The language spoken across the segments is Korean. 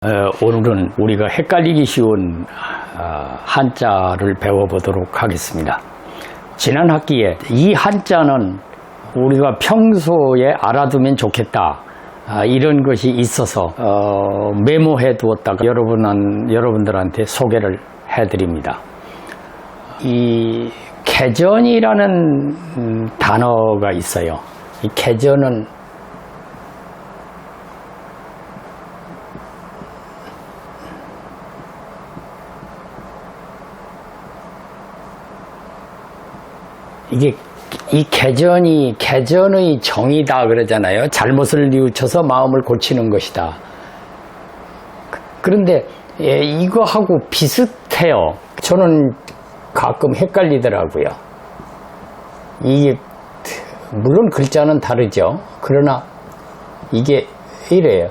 오늘은 우리가 헷갈리기 쉬운 한자를 배워보도록 하겠습니다. 지난 학기에 이 한자는 우리가 평소에 알아두면 좋겠다 이런 것이 있어서 메모해 두었다가 여러분들한테 소개를 해드립니다. 이 개전이라는 단어가 있어요. 이 개전은 이게 이 개전의 정의다 그러잖아요. 잘못을 뉘우쳐서 마음을 고치는 것이다. 그런데 이거하고 비슷해요. 저는 가끔 헷갈리더라고요. 이게 물론 글자는 다르죠. 그러나 이게 이래요.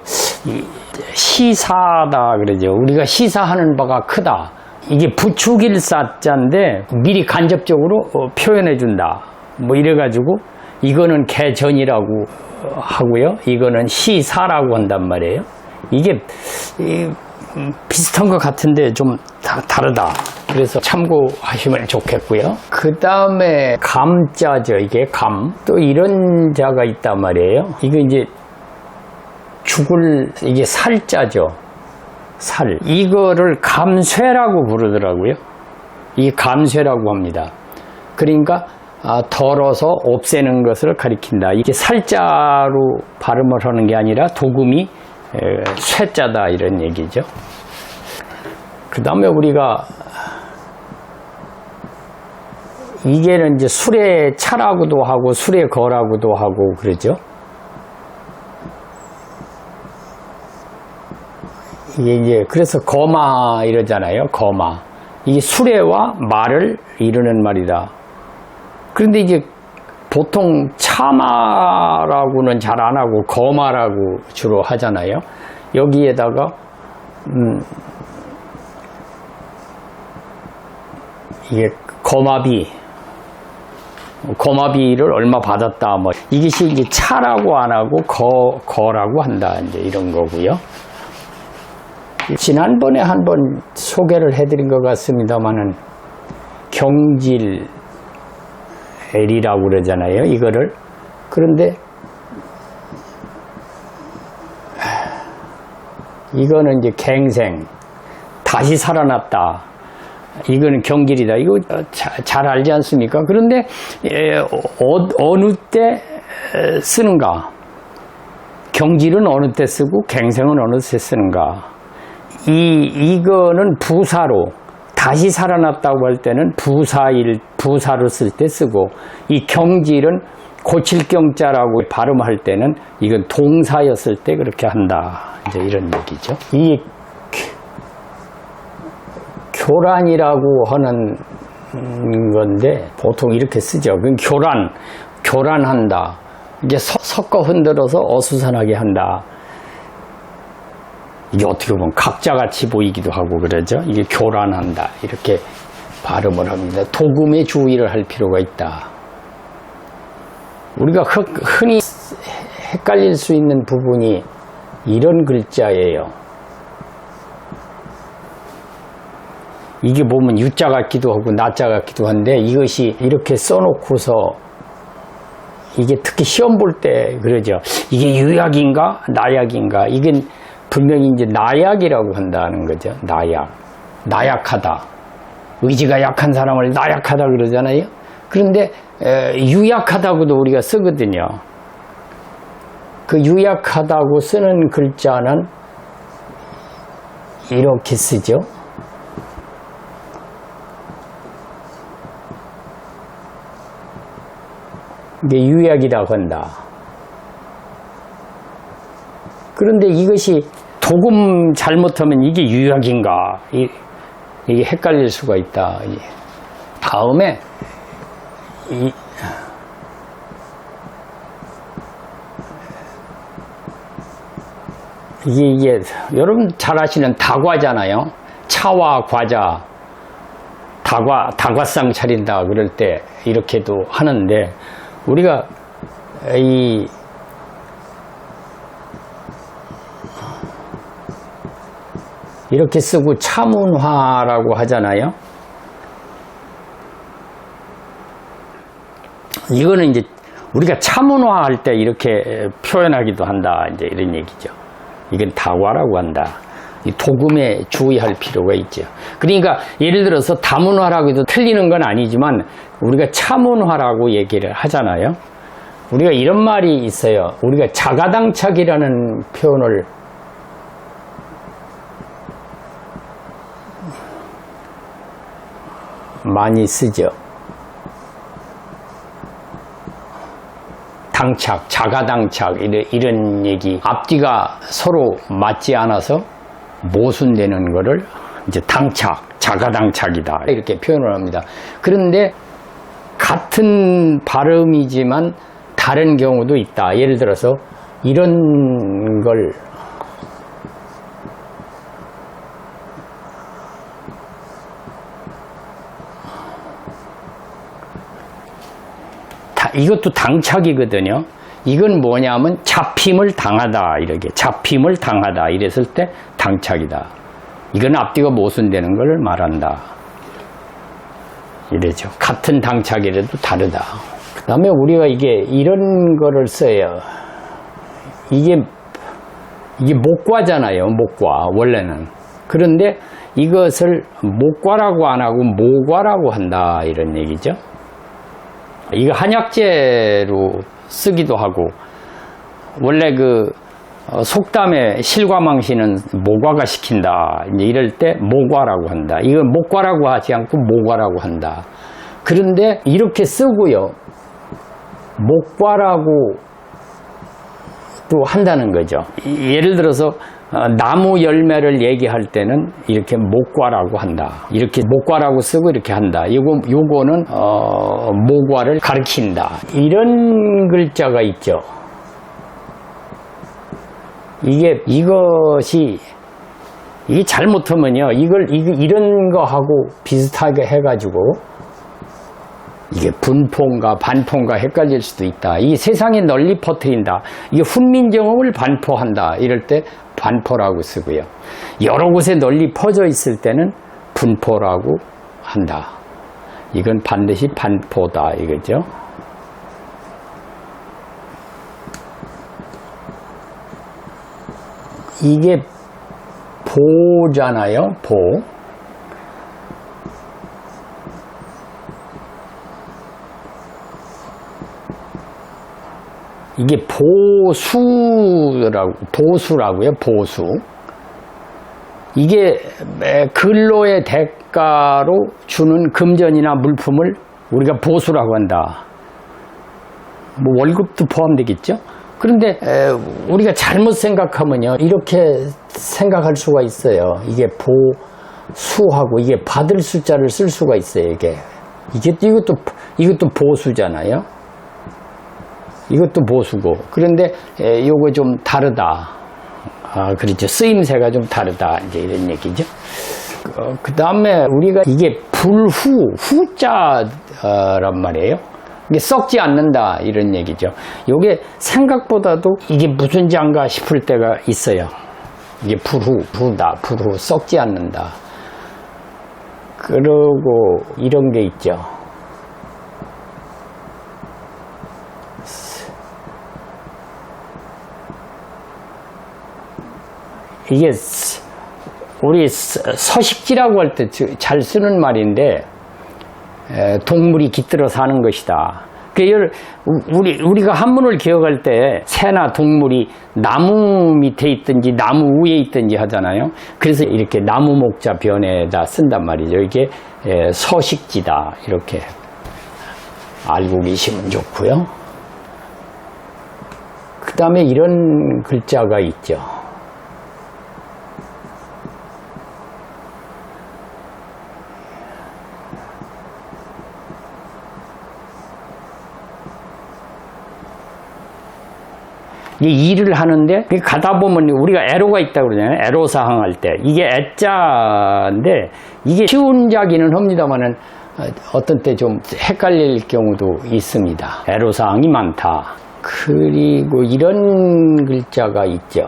시사다 그러죠. 우리가 시사하는 바가 크다. 이게 부축일사자인데 미리 간접적으로 표현해 준다. 뭐 이래가지고 이거는 개전이라고 하고요. 이거는 시사라고 한단 말이에요. 이게 비슷한 것 같은데 좀 다르다. 그래서 참고하시면 좋겠고요. 그 다음에 감자죠. 이게 감. 또 이런 자가 있단 말이에요. 이거 이제 이게 살자죠. 살. 이거를 감쇠라고 부르더라고요. 이 감쇠라고 합니다. 그러니까 덜어서 없애는 것을 가리킨다. 이게 살자로 발음을 하는 게 아니라 도금이 쇠자다 이런 얘기죠. 그 다음에 우리가 이게는 이제 술의 차라고도 하고 술의 거라고도 하고 그러죠. 이게 이제 그래서 거마 이러잖아요. 거마. 이게 수레와 말을 이루는 말이다. 그런데 이제 보통 차마라고는 잘 안 하고 거마라고 주로 하잖아요. 여기에다가 이게 거마비를 얼마 받았다. 뭐 이것이 이제 차라고 안 하고 거라고 한다. 이제 이런 거고요. 지난번에 한번 소개를 해드린 것 같습니다만은 경질이라고 그러잖아요. 이거를. 그런데 이거는 이제 갱생, 다시 살아났다. 이거는 경질이다. 이거 잘 알지 않습니까? 그런데 어느 때 쓰는가? 경질은 어느 때 쓰고 갱생은 어느 때 쓰는가? 이거는 부사로 다시 살아났다고 할 때는 부사로 쓸 때 쓰고, 이 경질은 고칠 경자라고 발음할 때는 이건 동사였을 때 그렇게 한다. 이제 이런 얘기죠. 이 교란이라고 하는 건데 보통 이렇게 쓰죠. 교란한다. 이제 섞어 흔들어서 어수선하게 한다. 이게 어떻게 보면 각자같이 보이기도 하고 그러죠. 이게 교란한다. 이렇게 발음을 합니다. 도금에 주의를 할 필요가 있다. 우리가 흔히 헷갈릴 수 있는 부분이 이런 글자예요. 이게 보면 유자 같기도 하고 나자 같기도 한데 이것이 이렇게 써놓고서 이게 특히 시험 볼 때 그러죠. 이게 유약인가 나약인가. 이게 분명히 이제 나약이라고 한다는 거죠. 나약하다. 의지가 약한 사람을 나약하다 그러잖아요. 그런데 유약하다고도 우리가 쓰거든요. 그 유약하다고 쓰는 글자는 이렇게 쓰죠. 이게 유약이라고 한다. 그런데 이것이 도금 잘못하면 이게 유약인가? 이게 헷갈릴 수가 있다. 다음에 이게 여러분 잘 아시는 다과잖아요. 차와 과자, 다과상 차린다 그럴 때 이렇게도 하는데 우리가 이렇게 쓰고 차문화라고 하잖아요. 이거는 이제 우리가 차문화 할 때 이렇게 표현하기도 한다. 이제 이런 얘기죠. 이건 다과라고 한다. 이 도금에 주의할 필요가 있죠. 그러니까 예를 들어서 다문화라고 해도 틀리는 건 아니지만 우리가 차문화라고 얘기를 하잖아요. 우리가 이런 말이 있어요. 우리가 자가당착이라는 표현을 많이 쓰죠. 당착, 자가당착 이런 얘기. 앞뒤가 서로 맞지 않아서 모순되는 거를 이제 당착, 자가당착이다 이렇게 표현을 합니다. 그런데 같은 발음이지만 다른 경우도 있다. 예를 들어서 이런 걸 이것도 당착이거든요. 이건 뭐냐면 잡힘을 당하다 이렇게 잡힘을 당하다 이랬을 때 당착이다. 이건 앞뒤가 모순되는 걸 말한다. 이래죠. 같은 당착이라도 다르다. 그 다음에 우리가 이게 이런 거를 써요. 이게 목과잖아요. 목과 원래는. 그런데 이것을 목과라고 안 하고 모과라고 한다 이런 얘기죠. 이거 한약재로 쓰기도 하고 원래 그 속담에 실과망신은 모과가 시킨다 이럴 때 모과라고 한다. 이건 목과라고 하지 않고 모과라고 한다. 그런데 이렇게 쓰고요. 목과라고 또 한다는 거죠. 예를 들어서 나무 열매를 얘기할 때는 이렇게 목과라고 한다. 이렇게 목과라고 쓰고 이렇게 한다. 요거는 모과를 가리킨다. 이런 글자가 있죠. 이게 잘못하면요. 이런 거하고 비슷하게 해가지고 이게 분포인가 반포인가 헷갈릴 수도 있다. 이 세상에 널리 퍼뜨린다. 이게 훈민정음을 반포한다. 이럴 때 반포라고 쓰고요. 여러 곳에 널리 퍼져 있을 때는 분포라고 한다. 이건 반드시 반포다 이거죠. 이게 보잖아요. 보. 이게 보수라고요. 보수. 이게 근로의 대가로 주는 금전이나 물품을 우리가 보수라고 한다. 뭐 월급도 포함되겠죠. 그런데 우리가 잘못 생각하면요. 이렇게 생각할 수가 있어요. 이게 보수하고 이게 받을 숫자를 쓸 수가 있어요. 이것도 보수잖아요. 이것도 보수고. 그런데 요거 좀 다르다. 그렇죠. 쓰임새가 좀 다르다. 이제 이런 얘기죠. 그 다음에 우리가 이게 후자란 말이에요. 이게 썩지 않는다. 이런 얘기죠. 요게 생각보다도 이게 무슨 자인가 싶을 때가 있어요. 이게 불후다. 불후. 썩지 않는다. 그러고 이런 게 있죠. 이게 우리 서식지라고 할 때 잘 쓰는 말인데 동물이 깃들어 사는 것이다. 우리가 한문을 기억할 때 새나 동물이 나무 밑에 있든지 나무 위에 있든지 하잖아요. 그래서 이렇게 나무 목자 변에다 쓴단 말이죠. 이게 서식지다. 이렇게 알고 계시면 좋고요. 그 다음에 이런 글자가 있죠. 일을 하는데 가다 보면 우리가 애로가 있다고 그러잖아요. 애로사항 할 때 이게 애자인데 이게 쉬운 자기는 합니다만은 어떤 때 좀 헷갈릴 경우도 있습니다. 애로사항이 많다. 그리고 이런 글자가 있죠.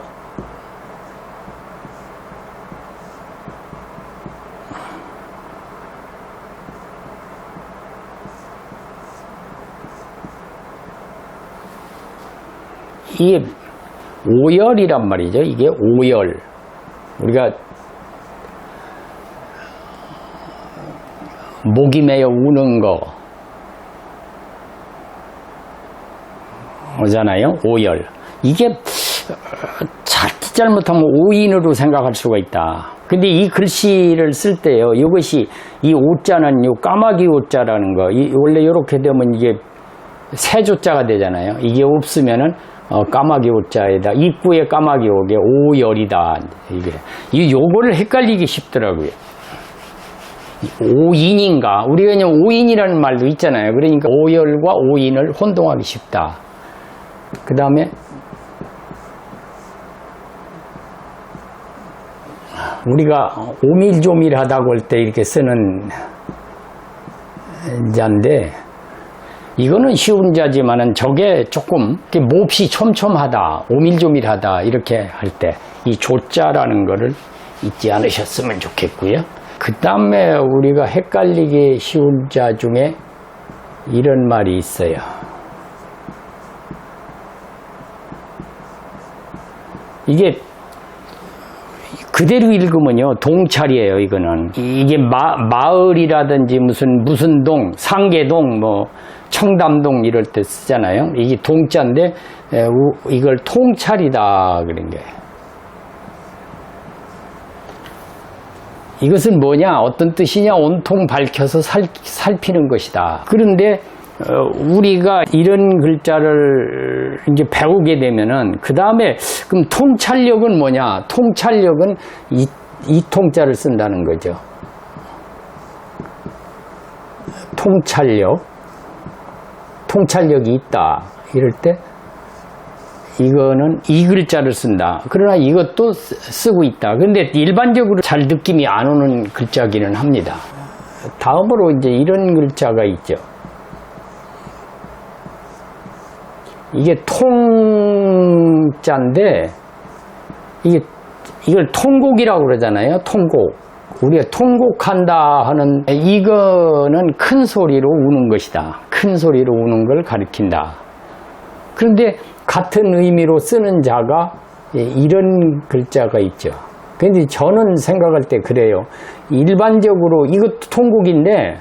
이게 오열이란 말이죠. 이게 오열. 우리가 목이 메어 우는 거 오잖아요. 오열. 이게 자칫 잘못하면 오인으로 생각할 수가 있다. 근데 이 글씨를 쓸 때요, 이것이 이 오자는 요 까마귀 오자라는 거, 원래 이렇게 되면 이게 세조자가 되잖아요. 이게 없으면은 까마귀 오자에다 입구에 까마귀 오게 오열이다. 이게 요거를 헷갈리기 쉽더라고요. 오인인가? 우리가 그냥 오인이라는 말도 있잖아요. 그러니까 오열과 오인을 혼동하기 쉽다. 그 다음에 우리가 오밀조밀하다고 할 때 이렇게 쓰는 자인데, 이거는 쉬운 자지만은 저게 조금 몹시 촘촘하다, 오밀조밀하다 이렇게 할 때 이 조자라는 거를 잊지 않으셨으면 좋겠고요. 그 다음에 우리가 헷갈리기 쉬운 자 중에 이런 말이 있어요. 이게 그대로 읽으면요, 동찰이에요. 이거는 이게 마을이라든지 무슨 동, 상계동, 뭐 청담동 이럴 때 쓰잖아요. 이게 동자인데 이걸 통찰이다 그런 게. 이것은 뭐냐, 어떤 뜻이냐, 온통 밝혀서 살피는 것이다. 그런데 우리가 이런 글자를 이제 배우게 되면은 그 다음에 그럼 통찰력은 뭐냐? 통찰력은 이 통자를 쓴다는 거죠. 통찰력이 있다. 이럴 때 이거는 이 글자를 쓴다. 그러나 이것도 쓰고 있다. 근데 일반적으로 잘 느낌이 안 오는 글자기는 합니다. 다음으로 이제 이런 글자가 있죠. 이게 통자인데, 이걸 통곡이라고 그러잖아요. 통곡. 우리가 통곡한다 하는, 이거는 큰 소리로 우는 것이다. 큰 소리로 우는 걸 가리킨다. 그런데 같은 의미로 쓰는 자가 이런 글자가 있죠. 근데 저는 생각할 때 그래요. 일반적으로 이것도 통곡인데,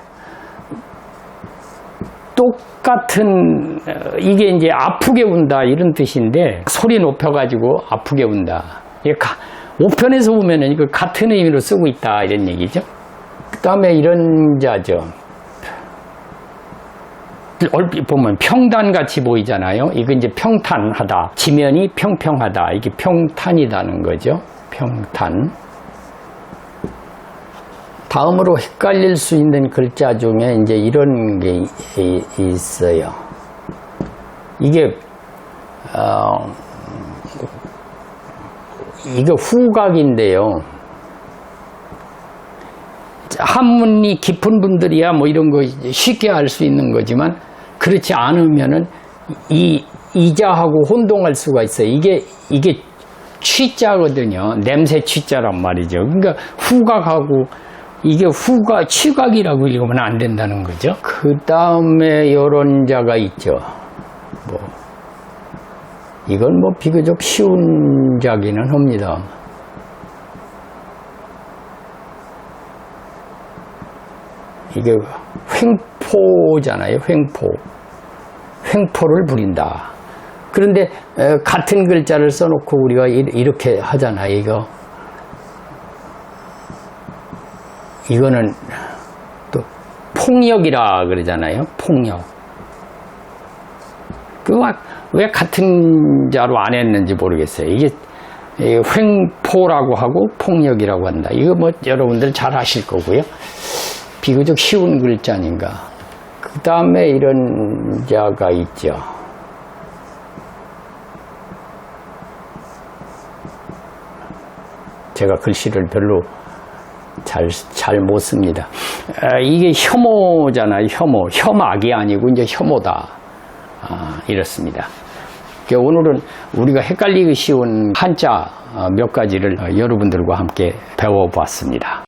똑같은, 이게 이제 아프게 운다 이런 뜻인데, 소리 높여가지고 아프게 운다. 5편에서 보면은 이거 같은 의미로 쓰고 있다 이런 얘기죠. 그 다음에 이런 자죠. 얼핏 보면 평단같이 보이잖아요. 이거 이제 평탄하다. 지면이 평평하다. 이게 평탄이라는 거죠. 평탄. 다음으로 헷갈릴 수 있는 글자 중에 이제 이런 게 있어요. 이게, 이거 후각인데요. 한문이 깊은 분들이야 뭐 이런 거 쉽게 알 수 있는 거지만, 그렇지 않으면은 이자하고 혼동할 수가 있어요. 이게 취자거든요. 냄새 취자란 말이죠. 그러니까 후각하고 이게 취각이라고 읽으면 안 된다는 거죠. 그 다음에 요런 자가 있죠. 이건 뭐 비교적 쉬운 자기는 합니다. 이게 횡포잖아요. 횡포를 부린다. 그런데 같은 글자를 써놓고 우리가 이렇게 하잖아요. 이거는 또 폭력이라 그러잖아요. 폭력. 왜 같은 자로 안 했는지 모르겠어요. 이게 횡포라고 하고 폭력이라고 한다. 이거 뭐 여러분들 잘 아실 거고요. 비교적 쉬운 글자 아닌가. 그 다음에 이런 자가 있죠. 제가 글씨를 별로 잘 못 씁니다. 이게 혐오잖아요. 혐악이 아니고 이제 혐오다. 이렇습니다. 오늘은 우리가 헷갈리기 쉬운 한자 몇 가지를 여러분들과 함께 배워봤습니다.